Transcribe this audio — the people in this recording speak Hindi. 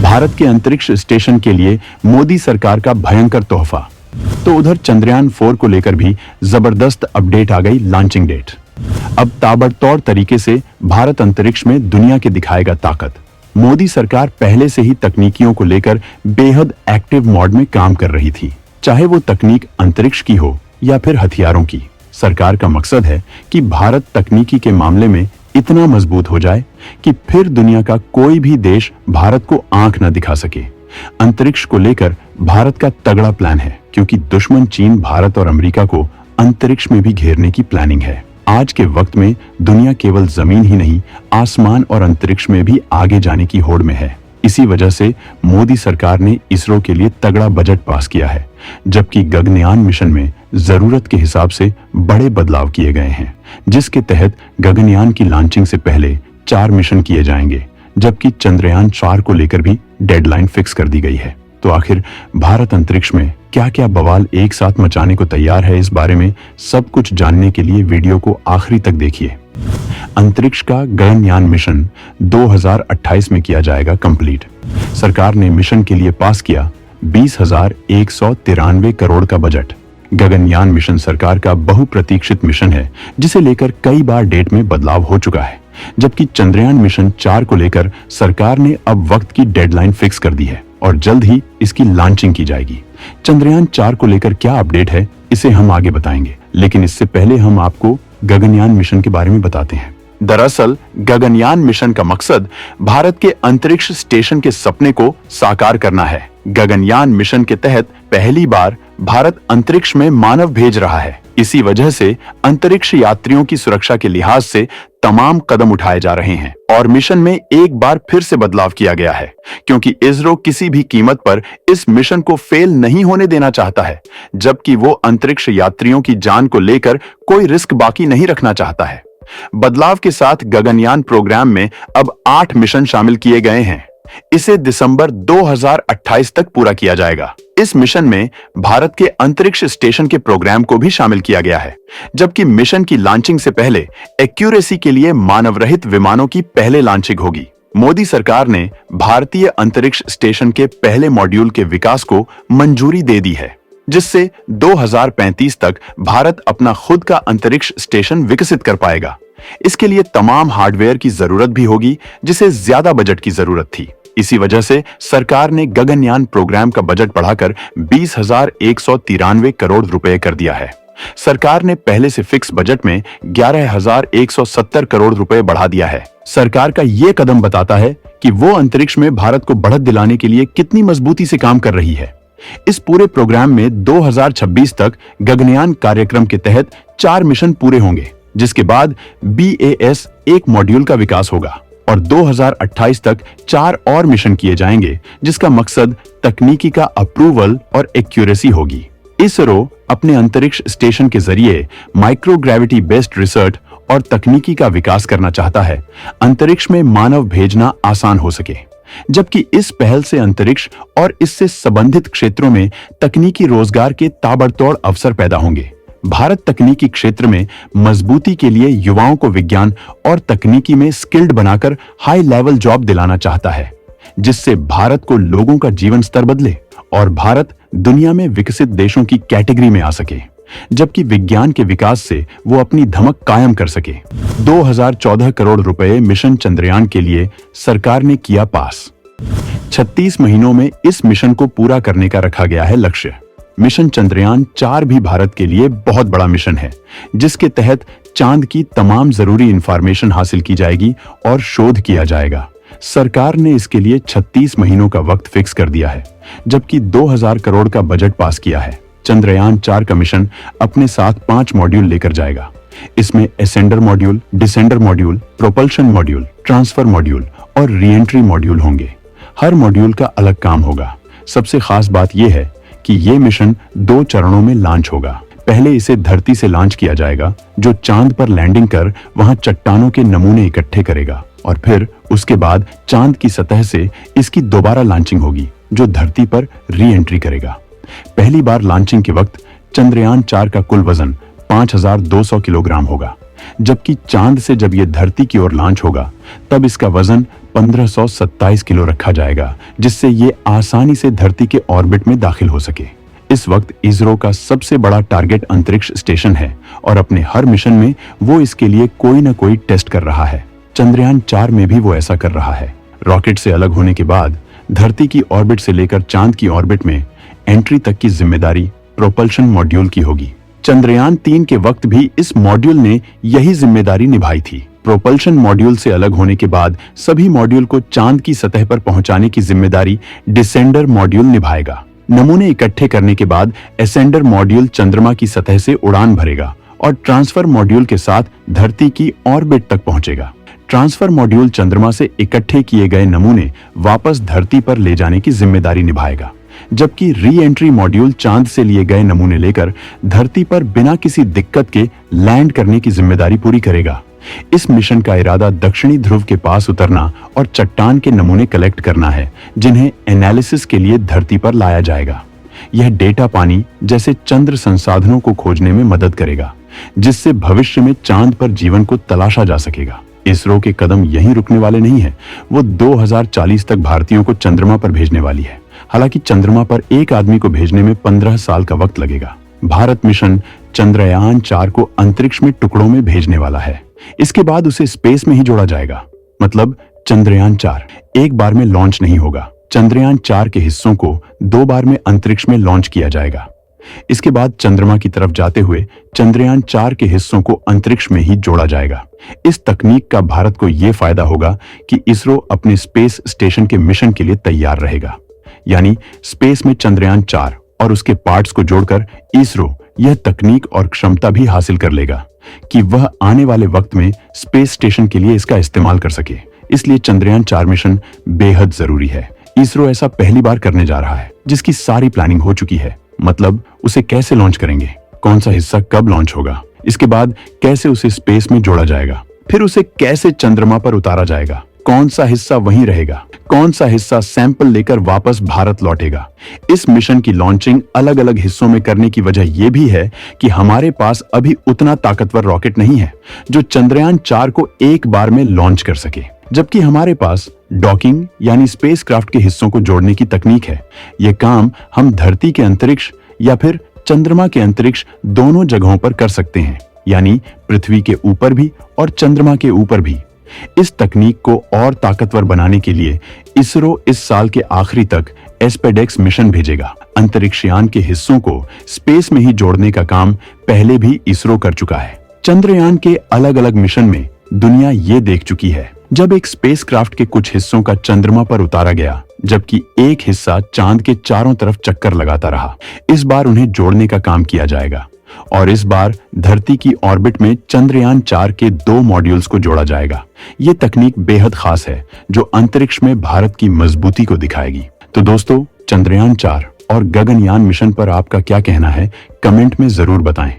भारत के अंतरिक्ष स्टेशन के लिए मोदी सरकार का भयंकर तोहफा। तो उधर चंद्रयान 4 को लेकर भी जबरदस्त अपडेट आ गई, लॉन्चिंग डेट। अब ताबड़तोड़ तरीके से भारत अंतरिक्ष में दुनिया के दिखाएगा ताकत। मोदी सरकार पहले से ही तकनीकियों को लेकर बेहद एक्टिव मोड में काम कर रही थी, चाहे वो तकनीक अंतरिक्ष की हो या फिर हथियारों की। सरकार का मकसद है कि भारत तकनीकी के मामले में इतना मजबूत हो जाए कि फिर दुनिया का कोई भी देश भारत को आंख न दिखा सके। अंतरिक्ष को लेकर भारत का तगड़ा प्लान है, क्योंकि दुश्मन चीन भारत और अमेरिका को अंतरिक्ष में भी घेरने की प्लानिंग है। आज के वक्त में दुनिया केवल जमीन ही नहीं, आसमान और अंतरिक्ष में भी आगे जाने की होड़ में है। इसी वजह से मोदी सरकार ने इसरो के लिए तगड़ा बजट पास किया है, जबकि गगनयान मिशन में जरूरत के हिसाब से बड़े बदलाव किए गए हैं, जिसके तहत गगनयान की लॉन्चिंग से पहले 4 मिशन किए जाएंगे, जबकि चंद्रयान 4 को लेकर भी डेडलाइन फिक्स कर दी गई है। तो आखिर भारत अंतरिक्ष में क्या क्या बवाल एक साथ मचाने को तैयार है, इस बारे में सब कुछ जानने के लिए वीडियो को आखिरी तक देखिए। अंतरिक्ष का गगनयान मिशन 2028 में किया जाएगा कंप्लीट। सरकार ने मिशन के लिए पास किया 20,193 करोड़ का बजट। गगनयान मिशन सरकार का बहुप्रतीक्षित मिशन है, जिसे लेकर कई बार डेट में बदलाव हो चुका है, जबकि चंद्रयान मिशन 4 को लेकर सरकार ने अब वक्त की डेडलाइन फिक्स कर दी है और जल्द ही इसकी लॉन्चिंग की जाएगी। चंद्रयान 4 को लेकर क्या अपडेट है, इसे हम आगे बताएंगे, लेकिन इससे पहले हम आपको गगनयान मिशन के बारे में बताते हैं। दरअसल गगनयान मिशन का मकसद भारत के अंतरिक्ष स्टेशन के सपने को साकार करना है। गगनयान मिशन के तहत पहली बार भारत अंतरिक्ष में मानव भेज रहा है। इसी वजह से अंतरिक्ष यात्रियों की सुरक्षा के लिहाज से तमाम कदम उठाए जा रहे हैं और मिशन में एक बार फिर से बदलाव किया गया है, क्योंकि इसरो किसी भी कीमत पर इस मिशन को फेल नहीं होने देना चाहता है, जबकि वो अंतरिक्ष यात्रियों की जान को लेकर कोई रिस्क बाकी नहीं रखना चाहता है। बदलाव के साथ गगनयान प्रोग्राम में अब 8 मिशन शामिल किए गए हैं। इसे दिसंबर 2028 तक पूरा किया जाएगा। इस मिशन में भारत के अंतरिक्ष स्टेशन के प्रोग्राम को भी शामिल किया गया है, जबकि मिशन की लॉन्चिंग से पहले एक्यूरेसी के लिए मानव रहित विमानों की पहले लॉन्चिंग होगी। मोदी सरकार ने भारतीय अंतरिक्ष स्टेशन के पहले मॉड्यूल के विकास को मंजूरी दे दी है, जिससे 2035 तक भारत अपना खुद का अंतरिक्ष स्टेशन विकसित कर पाएगा। इसके लिए तमाम हार्डवेयर की जरूरत भी होगी, जिसे ज्यादा बजट की जरूरत थी। इसी वजह से सरकार ने गगनयान प्रोग्राम का बजट बढ़ाकर 20,193 करोड़ रुपए कर दिया है। सरकार ने पहले से फिक्स बजट में 11,170 करोड़ रुपए बढ़ा दिया है। सरकार का यह कदम बताता है कि वो अंतरिक्ष में भारत को बढ़त दिलाने के लिए कितनी मजबूती से काम कर रही है। इस पूरे प्रोग्राम में 2026 तक गगनयान कार्यक्रम के तहत 4 मिशन पूरे होंगे, जिसके बाद BAS 1 मॉड्यूल का विकास होगा और 2028 तक 4 और मिशन किए जाएंगे, जिसका मकसद तकनीकी का अप्रूवल और एक्यूरेसी होगी। इसरो अपने अंतरिक्ष स्टेशन के जरिए माइक्रोग्रेविटी बेस्ड रिसर्च और तकनीकी का विकास करना चाहता है, अंतरिक्ष में मानव भेजना आसान हो सके, जबकि इस पहल से अंतरिक्ष और इससे संबंधित क्षेत्रों में तकनीकी रोजगार के ताबड़तोड़ अवसर पैदा होंगे। भारत तकनीकी क्षेत्र में मजबूती के लिए युवाओं को विज्ञान और तकनीकी में स्किल्ड बनाकर हाई लेवल जॉब दिलाना चाहता है, जिससे भारत को लोगों का जीवन स्तर बदले और भारत दुनिया में विकसित देशों की कैटेगरी में आ सके, जबकि विज्ञान के विकास से वो अपनी धमक कायम कर सके। 2014 करोड़ रुपए मिशन चंद्रयान के लिए सरकार ने किया पास। 36 महीनों में इस मिशन को पूरा करने का रखा गया है लक्ष्य। मिशन चंद्रयान 4 भी भारत के लिए बहुत बड़ा मिशन है, जिसके तहत चांद की तमाम जरूरी इंफॉर्मेशन हासिल की जाएगी और शोध किया जाएगा। सरकार ने इसके लिए 36 महीनों का वक्त फिक्स कर दिया है, जबकि 2000 करोड़ का बजट पास किया है। चंद्रयान 4 का मिशन अपने साथ 5 मॉड्यूल लेकर जाएगा। इसमें ascender module, descender module, propulsion module, transfer module और रीएंट्री मॉड्यूल होंगे। हर मॉड्यूल का अलग काम होगा। सबसे खास बात यह है कि ये मिशन 2 चरणों में लॉन्च होगा। पहले इसे धरती से लॉन्च किया जाएगा, जो चांद पर लैंडिंग कर वहां चट्टानों के नमूने इकट्ठे करेगा, और फिर उसके बाद चांद की सतह से इसकी दोबारा लॉन्चिंग होगी, जो धरती पर री एंट्री करेगा। पहली बार लॉन्चिंग के वक्त चंद्रयान 4 का कुल वजन 5,200 किलोग्राम होगा, जबकि चांद से जब ये धरती की ओर लॉन्च होगा तब इसका वजन 1527 किलो रखा जाएगा, जिससे ये आसानी से धरती के ऑर्बिट में दाखिल हो सके। इस वक्त इसरो का सबसे बड़ा टारगेट अंतरिक्ष स्टेशन है और अपने हर मिशन में वो इसके लिए कोई ना कोई टेस्ट कर रहा है। चंद्रयान 4 में भी वो ऐसा कर रहा है। रॉकेट से अलग होने के बाद धरती की ऑर्बिट से लेकर चांद की ऑर्बिट में एंट्री तक की जिम्मेदारी प्रोपल्शन मॉड्यूल की होगी। चंद्रयान 3 के वक्त भी इस मॉड्यूल ने यही जिम्मेदारी निभाई थी। प्रोपल्शन मॉड्यूल से अलग होने के बाद सभी मॉड्यूल को चांद की सतह पर पहुंचाने की जिम्मेदारी डिसेंडर मॉड्यूल निभाएगा। नमूने इकट्ठे करने के बाद एसेंडर मॉड्यूल चंद्रमा की सतह से उड़ान भरेगा और ट्रांसफर मॉड्यूल के साथ धरती की ऑर्बिट तक पहुंचेगा। ट्रांसफर मॉड्यूल चंद्रमा से इकट्ठे किए गए नमूने वापस धरती पर ले जाने की जिम्मेदारी निभाएगा, जबकि री एंट्री मॉड्यूल चांद से लिए गए नमूने लेकर धरती पर बिना किसी दिक्कत के लैंड करने की जिम्मेदारी पूरी करेगा। इस मिशन का इरादा दक्षिणी ध्रुव के पास उतरना और चट्टान के नमूने कलेक्ट करना है, जिन्हें एनालिसिस के लिए धरती पर लाया जाएगा। यह डेटा पानी जैसे चंद्र संसाधनों को खोजने में मदद करेगा, जिससे भविष्य में चांद पर जीवन को तलाशा जा सकेगा। इसरो के कदम यहीं रुकने वाले नहीं है। वो 2040 तक भारतीयों को चंद्रमा पर भेजने वाली है। हालांकि चंद्रमा पर एक आदमी को भेजने में 15 साल का वक्त लगेगा। भारत मिशन चंद्रयान 4 को अंतरिक्ष में टुकड़ों में भेजने वाला है। इसके बाद उसे स्पेस में ही जोड़ा जाएगा। मतलब चंद्रयान 4 एक बार में लॉन्च नहीं होगा। चंद्रयान 4 के हिस्सों को 2 बार में अंतरिक्ष में लॉन्च किया जाएगा। इसके बाद चंद्रमा की तरफ जाते हुए चंद्रयान 4 के हिस्सों को अंतरिक्ष में ही जोड़ा जाएगा। इस तकनीक का भारत को यह फायदा होगा कि इसरो अपने स्पेस स्टेशन के मिशन के लिए तैयार रहेगा। यानी स्पेस में चंद्रयान 4 और उसके पार्ट्स को जोड़कर इसरो यह तकनीक और क्षमता भी हासिल कर लेगा कि वह आने वाले वक्त में स्पेस स्टेशन के लिए इसका इस्तेमाल कर सके। इसलिए चंद्रयान 4 मिशन बेहद जरूरी है। इसरो ऐसा पहली बार करने जा रहा है, जिसकी सारी प्लानिंग हो चुकी है। मतलब उसे कैसे लॉन्च करेंगे, कौन सा हिस्सा कब लॉन्च होगा, इसके बाद कैसे उसे स्पेस में जोड़ा जाएगा, फिर उसे कैसे चंद्रमा पर उतारा जाएगा, कौन सा हिस्सा वहीं रहेगा, कौन सा हिस्सा सैंपल लेकर वापस भारत लौटेगा। इस मिशन की लॉन्चिंग अलग अलग हिस्सों में करने की वजह यह भी है कि हमारे पास अभी उतना ताकतवर रॉकेट नहीं है जो चंद्रयान 4 को एक बार में लॉन्च कर सके, जबकि हमारे पास डॉकिंग यानी स्पेसक्राफ्ट के हिस्सों को जोड़ने की तकनीक है। यह काम हम धरती के अंतरिक्ष या फिर चंद्रमा के अंतरिक्ष दोनों जगहों पर कर सकते हैं, यानी पृथ्वी के ऊपर भी और चंद्रमा के ऊपर भी। इस तकनीक को और ताकतवर बनाने के लिए इसरो इस साल के आखिरी तक एस्पेडेक्स मिशन भेजेगा। अंतरिक्ष यान के हिस्सों को स्पेस में ही जोड़ने का काम पहले भी इसरो कर चुका है। चंद्रयान के अलग अलग मिशन में दुनिया ये देख चुकी है जब एक स्पेसक्राफ्ट के कुछ हिस्सों का चंद्रमा पर उतारा गया, जबकि एक हिस्सा चांद के चारों तरफ चक्कर लगाता रहा। इस बार उन्हें जोड़ने का काम किया जाएगा और इस बार धरती की ऑर्बिट में चंद्रयान 4 के 2 मॉड्यूल्स को जोड़ा जाएगा। ये तकनीक बेहद खास है जो अंतरिक्ष में भारत की मजबूती को दिखाएगी। तो दोस्तों, चंद्रयान 4 और गगनयान मिशन पर आपका क्या कहना है, कमेंट में जरूर बताएं।